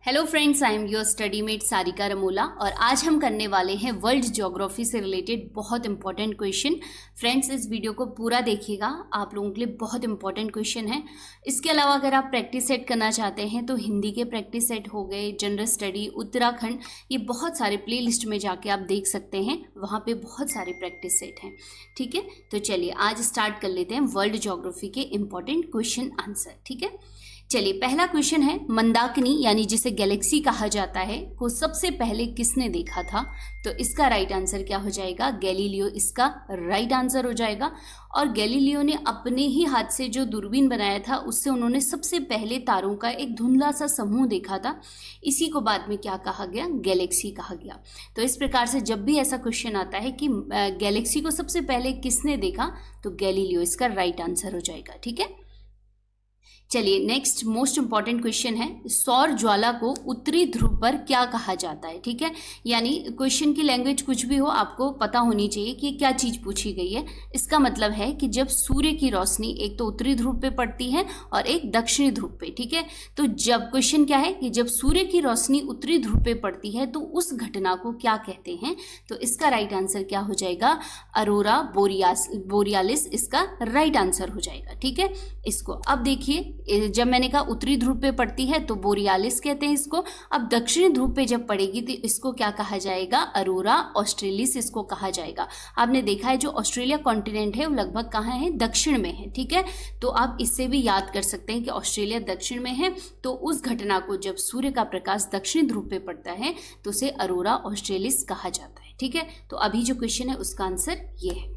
Hello friends, I am your study mate Sarika Ramola और आज हम करने वाले हैं वर्ल्ड ज्योग्राफी से रिलेटेड बहुत इंपॉर्टेंट क्वेश्चन। फ्रेंड्स, इस वीडियो को पूरा देखिएगा, आप लोगों के लिए बहुत इंपॉर्टेंट क्वेश्चन है। इसके अलावा अगर आप प्रैक्टिस सेट करना चाहते हैं तो हिंदी के प्रैक्टिस सेट हो गए, जनरल स्टडी, उत्तराखंड, ये बहुत सारे प्ले लिस्ट में जाके आप देख सकते हैं, वहाँ पर बहुत सारे प्रैक्टिस सेट हैं। ठीक है, तो चलिए आज स्टार्ट कर लेते हैं वर्ल्ड ज्योग्राफी के इंपॉर्टेंट क्वेश्चन आंसर। ठीक है, चलिए पहला क्वेश्चन है, मंदाकिनी यानी जिसे गैलेक्सी कहा जाता है को सबसे पहले किसने देखा था? तो इसका राइट आंसर क्या हो जाएगा? गैलीलियो इसका राइट आंसर हो जाएगा। और गैलीलियो ने अपने ही हाथ से जो दूरबीन बनाया था उससे उन्होंने सबसे पहले तारों का एक धुंधला सा समूह देखा था। इसी को बाद में क्या कहा गया? गैलेक्सी कहा गया। तो इस प्रकार से जब भी ऐसा क्वेश्चन आता है कि गैलेक्सी को सबसे पहले किसने देखा, तो गैलीलियो इसका राइट आंसर हो जाएगा। ठीक है, चलिए नेक्स्ट मोस्ट इंपॉर्टेंट क्वेश्चन है, सौर ज्वाला को उत्तरी ध्रुव पर क्या कहा जाता है? ठीक है, यानी क्वेश्चन की लैंग्वेज कुछ भी हो आपको पता होनी चाहिए कि क्या चीज़ पूछी गई है। इसका मतलब है कि जब सूर्य की रोशनी एक तो उत्तरी ध्रुव पे पड़ती है और एक दक्षिणी ध्रुव पे। ठीक है, तो जब क्वेश्चन क्या है कि जब सूर्य की रोशनी उत्तरी ध्रुव पे पड़ती है तो उस घटना को क्या कहते हैं? तो इसका राइट आंसर क्या हो जाएगा? अरोरा बोरियालिस इसका राइट आंसर हो जाएगा। ठीक है, इसको अब देखिए, जब मैंने कहा उत्तरी ध्रुव पे पड़ती है तो बोरियालिस कहते हैं इसको। अब दक्षिणी ध्रुव पे जब पड़ेगी तो इसको क्या कहा जाएगा? अरोरा ऑस्ट्रेलिस इसको कहा जाएगा। आपने देखा है जो ऑस्ट्रेलिया कॉन्टिनेंट है वो लगभग कहाँ है? दक्षिण में है। ठीक है, तो आप इससे भी याद कर सकते हैं कि ऑस्ट्रेलिया दक्षिण में है, तो उस घटना को जब सूर्य का प्रकाश दक्षिणी ध्रुव पे पड़ता है तो उसे अरोरा ऑस्ट्रेलिस कहा जाता है। ठीक है, तो अभी जो क्वेश्चन है उसका आंसर ये है।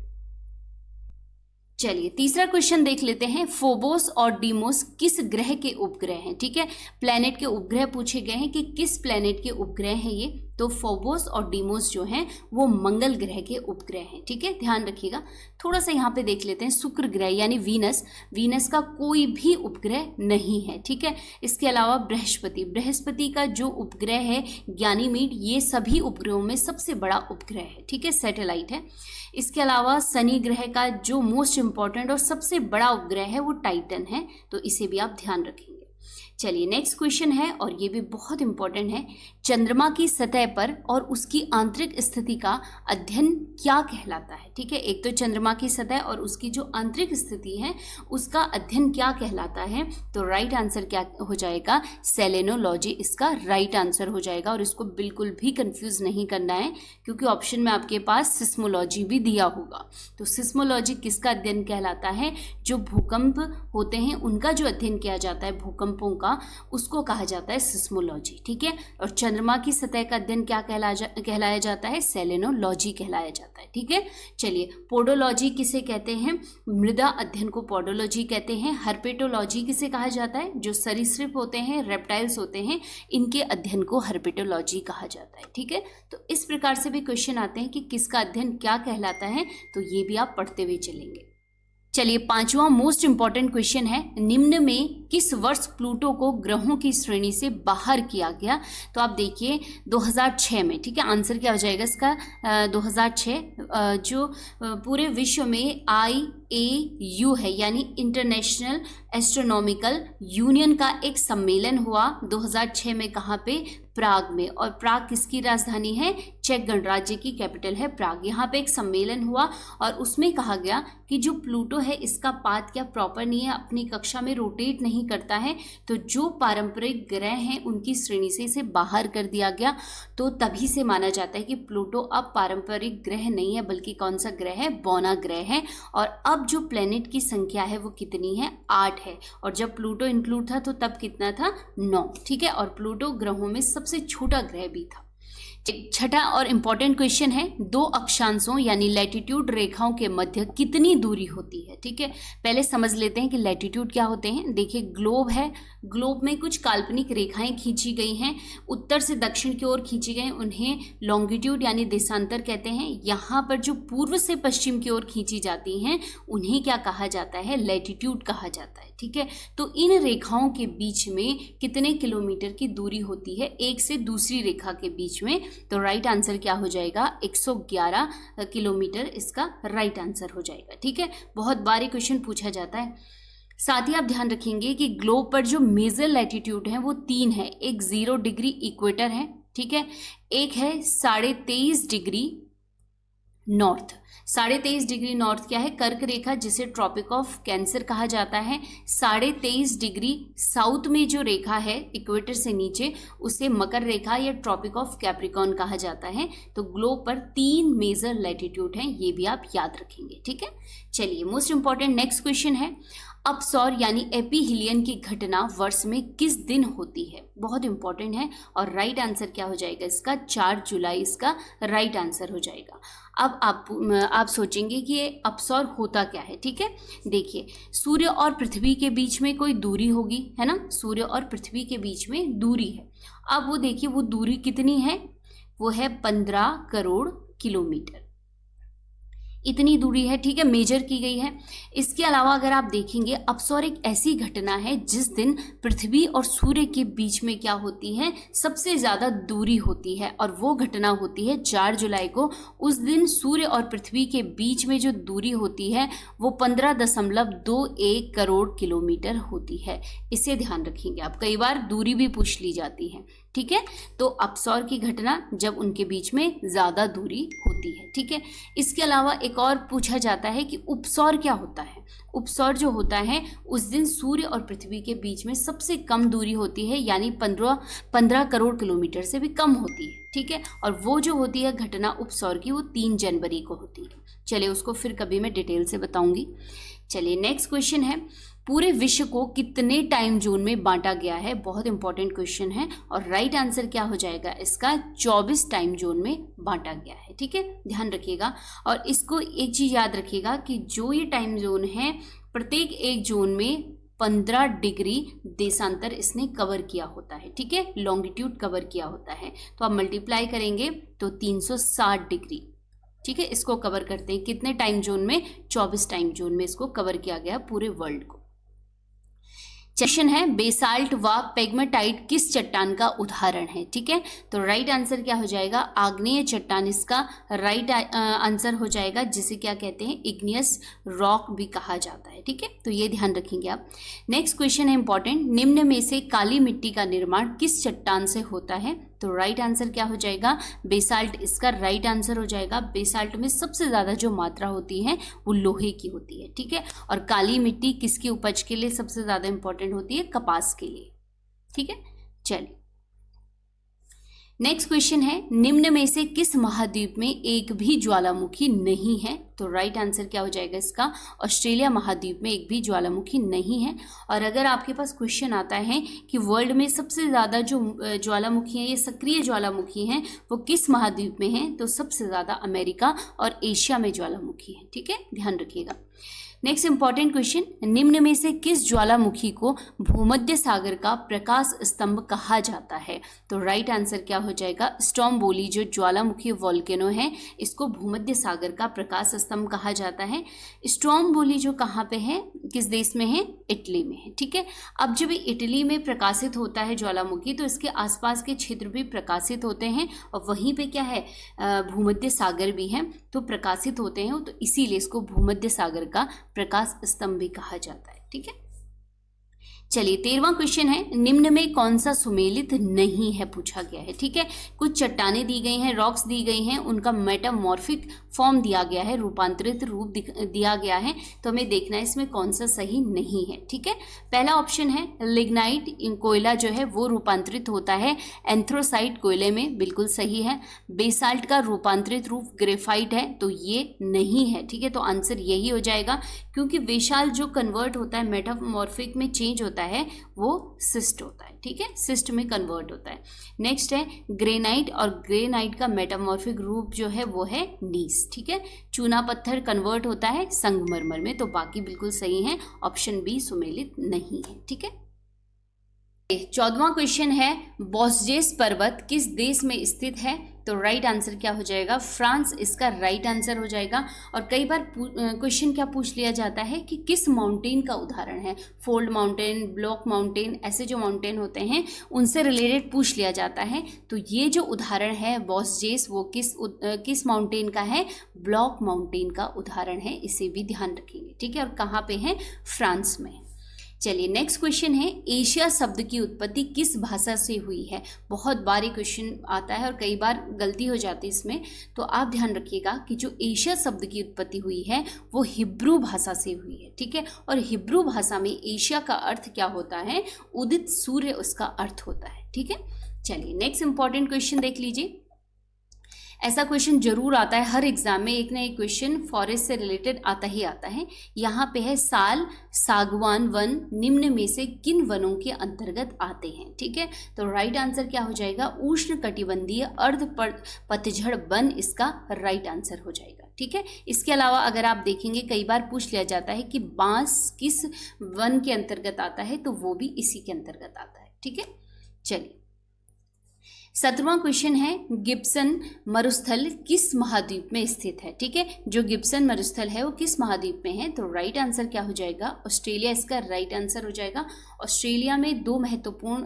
चलिए तीसरा क्वेश्चन देख लेते हैं, फोबोस और डीमोस किस ग्रह के उपग्रह हैं? ठीक है, प्लैनेट के उपग्रह पूछे गए हैं कि किस प्लैनेट के उपग्रह हैं ये। तो फोबोस और डीमोस जो हैं वो मंगल ग्रह के उपग्रह हैं। ठीक है, ध्यान रखिएगा। थोड़ा सा यहाँ पे देख लेते हैं, शुक्र ग्रह यानी वीनस का कोई भी उपग्रह नहीं है। ठीक है, इसके अलावा बृहस्पति का जो उपग्रह है ज्ञानीमीड, ये सभी उपग्रहों में सबसे बड़ा उपग्रह है। ठीक है, सैटेलाइट है। इसके अलावा शनि ग्रह का जो मोस्ट इंपॉर्टेंट और सबसे बड़ा उपग्रह है वो टाइटन है, तो इसे भी आप ध्यान रखेंगे। चलिए नेक्स्ट क्वेश्चन है और ये भी बहुत इंपॉर्टेंट है, चंद्रमा की सतह पर और उसकी आंतरिक स्थिति का अध्ययन क्या कहलाता है? ठीक है, एक तो चंद्रमा की सतह और उसकी जो आंतरिक स्थिति है उसका अध्ययन क्या कहलाता है? तो राइट आंसर क्या हो जाएगा? सेलेनोलॉजी इसका राइट आंसर हो जाएगा। और इसको बिल्कुल भी कंफ्यूज नहीं करना है क्योंकि ऑप्शन में आपके पास सिस्मोलॉजी भी दिया होगा। तो सिस्मोलॉजी किसका अध्ययन कहलाता है? जो भूकंप होते हैं उनका जो अध्ययन किया जाता है, भूकंपों का, उसको कहा जाता है सिस्मोलॉजी। ठीक है, और चंद्रमा की सतह का अध्ययन क्या कहलाया जाता है? सेलेनोलॉजी कहलाया जाता है। ठीक है, चलिए पोडोलॉजी किसे कहते हैं? मृदा अध्ययन को पोडोलॉजी कहते हैं। हर्पेटोलॉजी किसे कहा जाता है? जो सरीसृप होते हैं, रेप्टाइल्स होते हैं, इनके अध्ययन को हर्पेटोलॉजी कहा जाता है। ठीक है, तो इस प्रकार से भी क्वेश्चन आते हैं कि किसका अध्ययन क्या कहलाता है, तो ये भी आप पढ़ते हुए चलेंगे। चलिए पांचवा मोस्ट इंपॉर्टेंट क्वेश्चन है, निम्न में किस वर्ष प्लूटो को ग्रहों की श्रेणी से बाहर किया गया? तो आप देखिए 2006 में। ठीक है, आंसर क्या हो जाएगा इसका? 2006 जो पूरे विश्व में IAU है यानी इंटरनेशनल एस्ट्रोनॉमिकल यूनियन का एक सम्मेलन हुआ 2006 में। कहाँ पे? प्राग में। और प्राग किसकी राजधानी है? चेक गणराज्य की कैपिटल है प्राग। यहाँ पे एक सम्मेलन हुआ और उसमें कहा गया कि जो प्लूटो है इसका पाथ क्या प्रॉपर नहीं है, अपनी कक्षा में रोटेट नहीं करता है, तो जो पारंपरिक ग्रह हैं उनकी श्रेणी से इसे बाहर कर दिया गया। तो तभी से माना जाता है कि प्लूटो अब पारंपरिक ग्रह नहीं है बल्कि कौन सा ग्रह है? बौना ग्रह है। और अब जो प्लेनेट की संख्या है वो कितनी है? 8 है। और जब प्लूटो इंक्लूड था तो तब कितना था? 9। ठीक है, और प्लूटो ग्रहों में सबसे छोटा ग्रह भी था। छठा और इंपॉर्टेंट क्वेश्चन है, दो अक्षांशों यानी लैटिट्यूड रेखाओं के मध्य कितनी दूरी होती है? ठीक है, पहले समझ लेते हैं कि लैटिट्यूड क्या होते हैं। देखिए ग्लोब है, ग्लोब में कुछ काल्पनिक रेखाएं खींची गई हैं, उत्तर से दक्षिण की ओर खींची गई, उन्हें लॉन्गिट्यूड यानी देशांतर कहते हैं। यहाँ पर जो पूर्व से पश्चिम की ओर खींची जाती हैं उन्हें क्या कहा जाता है? लैटिट्यूड कहा जाता है। ठीक है, तो इन रेखाओं के बीच में कितने किलोमीटर की दूरी होती है एक से दूसरी रेखा के बीच में? तो राइट आंसर क्या हो जाएगा? 111 किलोमीटर इसका राइट आंसर हो जाएगा। ठीक है, बहुत बार ये क्वेश्चन पूछा जाता है। साथ ही आप ध्यान रखेंगे कि ग्लोब पर जो मेजर लैटिट्यूड है वो 3 है। एक 0 डिग्री इक्वेटर है, ठीक है, एक है 23.5 डिग्री नॉर्थ। 23.5 डिग्री नॉर्थ क्या है? कर्क रेखा, जिसे ट्रॉपिक ऑफ कैंसर कहा जाता है। 23.5 डिग्री साउथ में जो रेखा है इक्वेटर से नीचे, उसे मकर रेखा या ट्रॉपिक ऑफ कैप्रिकॉर्न कहा जाता है। तो ग्लोब पर 3 मेजर लैटिट्यूड हैं, ये भी आप याद रखेंगे, ठीक है। चलिए, मोस्ट इंपॉर्टेंट नेक्स्ट क्वेश्चन है, अपसौर यानी एपीहिलियन की घटना वर्ष में किस दिन होती है? बहुत इंपॉर्टेंट है। और राइट आंसर क्या हो जाएगा इसका? 4 जुलाई इसका राइट आंसर हो जाएगा। अब आप सोचेंगे कि ये अपसौर होता क्या है, ठीक है। देखिए, सूर्य और पृथ्वी के बीच में कोई दूरी होगी, है ना, सूर्य और पृथ्वी के बीच में दूरी है। अब वो देखिए, वो दूरी कितनी है? वो है 15 करोड़ किलोमीटर, इतनी दूरी है, ठीक है, मेजर की गई है। इसके अलावा अगर आप देखेंगे, अपसौर एक ऐसी घटना है जिस दिन पृथ्वी और सूर्य के बीच में क्या होती है? सबसे ज़्यादा दूरी होती है, और वो घटना होती है 4 जुलाई को। उस दिन सूर्य और पृथ्वी के बीच में जो दूरी होती है वो 15.21 करोड़ किलोमीटर होती है। इसे ध्यान रखेंगे आप, कई बार दूरी भी पूछ ली जाती है, ठीक है। तो अपसौर की घटना जब उनके बीच में ज़्यादा दूरी होती है, ठीक है। इसके अलावा एक और पूछा जाता है कि उपसौर क्या होता है? उपसौर जो होता है उस दिन सूर्य और पृथ्वी के बीच में सबसे कम दूरी होती है, यानी 15 करोड़ किलोमीटर से भी कम होती है, ठीक है। और वो जो होती है घटना उपसौर की, वो 3 जनवरी को होती है। चलिए, उसको फिर कभी मैं डिटेल से बताऊंगी। चलिए, नेक्स्ट क्वेश्चन है, पूरे विश्व को कितने टाइम जोन में बांटा गया है? बहुत इंपॉर्टेंट क्वेश्चन है। और राइट आंसर क्या हो जाएगा इसका? 24 टाइम जोन में बांटा गया है, ठीक है, ध्यान रखिएगा। और इसको एक चीज याद रखिएगा कि जो ये टाइम जोन है, प्रत्येक एक जोन में 15 डिग्री देशांतर इसने कवर किया होता है, ठीक है, लॉन्गिट्यूड कवर किया होता है। तो आप मल्टीप्लाई करेंगे तो 360 डिग्री, ठीक है, इसको कवर करते हैं कितने टाइम जोन में? 24 टाइम जोन में इसको कवर किया गया पूरे वर्ल्ड को। क्वेश्चन है, बेसाल्ट व पेग्मेटाइट किस चट्टान का उदाहरण है? ठीक है, तो राइट आंसर क्या हो जाएगा? आग्नेय चट्टान इसका राइट आंसर हो जाएगा, जिसे क्या कहते हैं? इग्नियस रॉक भी कहा जाता है, ठीक है, तो ये ध्यान रखेंगे आप। नेक्स्ट क्वेश्चन है इंपॉर्टेंट, निम्न में से काली मिट्टी का निर्माण किस चट्टान से होता है? तो राइट आंसर क्या हो जाएगा? बेसाल्ट इसका राइट आंसर हो जाएगा। बेसाल्ट में सबसे ज़्यादा जो मात्रा होती है वो लोहे की होती है, ठीक है। और काली मिट्टी किसकी उपज के लिए सबसे ज़्यादा इंपॉर्टेंट होती है? कपास के लिए, ठीक है। चलिए, नेक्स्ट क्वेश्चन है, निम्न में से किस महाद्वीप में एक भी ज्वालामुखी नहीं है? तो राइट आंसर क्या हो जाएगा इसका? ऑस्ट्रेलिया महाद्वीप में एक भी ज्वालामुखी नहीं है। और अगर आपके पास क्वेश्चन आता है कि वर्ल्ड में सबसे ज़्यादा जो ज्वालामुखी हैं, ये सक्रिय ज्वालामुखी हैं, वो किस महाद्वीप में हैं? तो सबसे ज़्यादा अमेरिका और एशिया में ज्वालामुखी है, ठीक है, ध्यान रखिएगा। नेक्स्ट इंपॉर्टेंट क्वेश्चन, निम्न में से किस ज्वालामुखी को भूमध्य सागर का प्रकाश स्तंभ कहा जाता है? तो राइट आंसर क्या हो जाएगा? स्ट्रोम्बोली जो ज्वालामुखी वोल्केनो है, इसको भूमध्य सागर का प्रकाश स्तंभ कहा जाता है। स्ट्रोम्बोली जो कहाँ पे है, किस देश में है? इटली में है, ठीक है। अब जब इटली में प्रकाशित होता है ज्वालामुखी, तो इसके आसपास के क्षेत्र भी प्रकाशित होते हैं, और वहीं पे क्या है? भूमध्य सागर भी है, तो प्रकाशित होते हैं, तो इसीलिए इसको भूमध्य सागर का प्रकाश स्तंभ भी कहा जाता है, ठीक है। चलिए, 13वां क्वेश्चन है, निम्न में कौन सा सुमेलित नहीं है? पूछा गया है, ठीक है। कुछ चट्टानें दी गई हैं, रॉक्स दी गई हैं, उनका मेटामॉर्फिक फॉर्म दिया गया है, रूपांतरित रूप दिया गया है, तो हमें देखना है इसमें कौन सा सही नहीं है, ठीक है। पहला ऑप्शन है लिग्नाइट कोयला जो है वो रूपांतरित होता है एंथ्रोसाइट कोयले में, बिल्कुल सही है। बेसाल्ट का रूपांतरित रूप ग्रेफाइट है, तो ये नहीं है, ठीक है, तो आंसर यही हो जाएगा, क्योंकि बेसाल्ट जो कन्वर्ट होता है मेटामॉर्फिक में चेंज होता है, वो सिस्ट होता है, ठीक है, सिस्ट में कन्वर्ट होता है। नेक्स्ट है ग्रेनाइट, और ग्रेनाइट का मेटामॉर्फिक रूप जो है वो है नीस, ठीक है। चूना पत्थर कन्वर्ट होता है संगमरमर में, तो बाकी बिल्कुल सही है, ऑप्शन बी सुमेलित नहीं है, ठीक है। 14वां क्वेश्चन है, बॉसजेस पर्वत किस देश में स्थित है? तो राइट आंसर क्या हो जाएगा? फ्रांस इसका राइट आंसर हो जाएगा। और कई बार क्वेश्चन क्या पूछ लिया जाता है कि किस माउंटेन का उदाहरण है? फोल्ड माउंटेन, ब्लॉक माउंटेन, ऐसे जो माउंटेन होते हैं उनसे रिलेटेड पूछ लिया जाता है। तो ये जो उदाहरण है बॉसजेस, वो किस माउंटेन का है? ब्लॉक माउंटेन का उदाहरण है, इसे भी ध्यान रखेंगे, ठीक है। और कहाँ पे है? फ्रांस में। चलिए नेक्स्ट क्वेश्चन है, एशिया शब्द की उत्पत्ति किस भाषा से हुई है। बहुत बार ये क्वेश्चन आता है और कई बार गलती हो जाती है इसमें, तो आप ध्यान रखिएगा कि जो एशिया शब्द की उत्पत्ति हुई है वो हिब्रू भाषा से हुई है, ठीक है। और हिब्रू भाषा में एशिया का अर्थ क्या होता है, उदित सूर्य उसका अर्थ होता है, ठीक है। चलिए नेक्स्ट इंपॉर्टेंट क्वेश्चन देख लीजिए। ऐसा क्वेश्चन जरूर आता है हर एग्जाम में, एक ना एक क्वेश्चन फॉरेस्ट से रिलेटेड आता ही आता है। यहाँ पे है साल सागवान वन निम्न में से किन वनों के अंतर्गत आते हैं, ठीक है। तो राइट आंसर क्या हो जाएगा, उष्ण कटिबंधीय अर्ध पतझड़ वन इसका राइट आंसर हो जाएगा, ठीक है। इसके अलावा अगर आप देखेंगे कई बार पूछ लिया जाता है कि बांस किस वन के अंतर्गत आता है, तो वो भी इसी के अंतर्गत आता है, ठीक है। चलिए 17वां क्वेश्चन है, गिब्सन मरुस्थल किस महाद्वीप में स्थित है, ठीक है। जो गिब्सन मरुस्थल है वो किस महाद्वीप में है, तो राइट आंसर क्या हो जाएगा, ऑस्ट्रेलिया इसका राइट आंसर हो जाएगा। ऑस्ट्रेलिया में 2 महत्वपूर्ण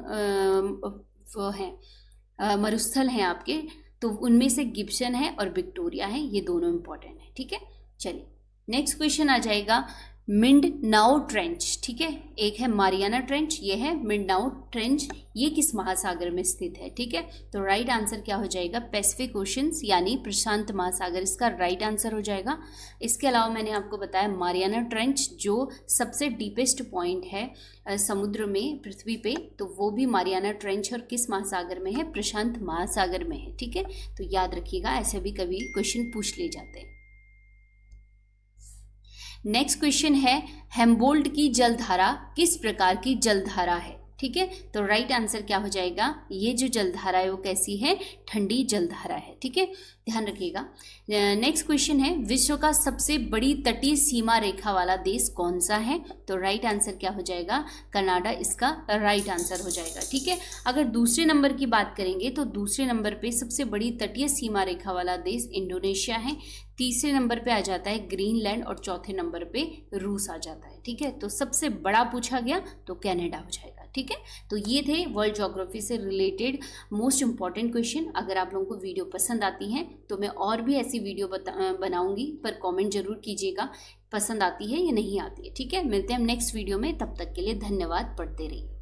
मरुस्थल हैं आपके, तो उनमें से गिब्सन है और विक्टोरिया है, ये दोनों इंपॉर्टेंट है, ठीक है। चलिए नेक्स्ट क्वेश्चन आ जाएगा, मिंडनाओ ट्रेंच, ठीक है। एक है मारियाना ट्रेंच, ये है मिंडनाओ ट्रेंच, ये किस महासागर में स्थित है, ठीक है। तो राइट आंसर क्या हो जाएगा, पैसिफिक ओशंस यानी प्रशांत महासागर इसका राइट आंसर हो जाएगा। इसके अलावा मैंने आपको बताया मारियाना ट्रेंच जो सबसे डीपेस्ट पॉइंट है समुद्र में पृथ्वी पे, तो वो भी मारियाना ट्रेंच और किस महासागर में है, प्रशांत महासागर में है, ठीक है। तो याद रखिएगा, ऐसे भी कभी क्वेश्चन पूछ ले जाते हैं। नेक्स्ट क्वेश्चन है, हेम्बोल्ट की जलधारा किस प्रकार की जलधारा है, ठीक है। तो राइट आंसर क्या हो जाएगा, ये जो जलधारा है वो कैसी है, ठंडी जलधारा है, ठीक है, ध्यान रखिएगा। नेक्स्ट क्वेश्चन है, विश्व का सबसे बड़ी तटीय सीमा रेखा वाला देश कौन सा है, तो राइट आंसर क्या हो जाएगा, कनाडा इसका राइट आंसर हो जाएगा, ठीक है। अगर दूसरे नंबर की बात करेंगे तो दूसरे नंबर पे सबसे बड़ी तटीय सीमा रेखा वाला देश इंडोनेशिया है, तीसरे नंबर पे आ जाता है ग्रीनलैंड और चौथे नंबर पे रूस आ जाता है, ठीक है। तो सबसे बड़ा पूछा गया तो कनाडा हो जाएगा, ठीक है। तो ये थे वर्ल्ड ज्योग्राफी से रिलेटेड मोस्ट इंपॉर्टेंट क्वेश्चन। अगर आप लोगों को वीडियो पसंद आती हैं तो मैं और भी ऐसी वीडियो बनाऊंगी, पर कमेंट जरूर कीजिएगा पसंद आती है या नहीं आती है, ठीक है। मिलते हैं हम नेक्स्ट वीडियो में, तब तक के लिए धन्यवाद, पढ़ते रहिए।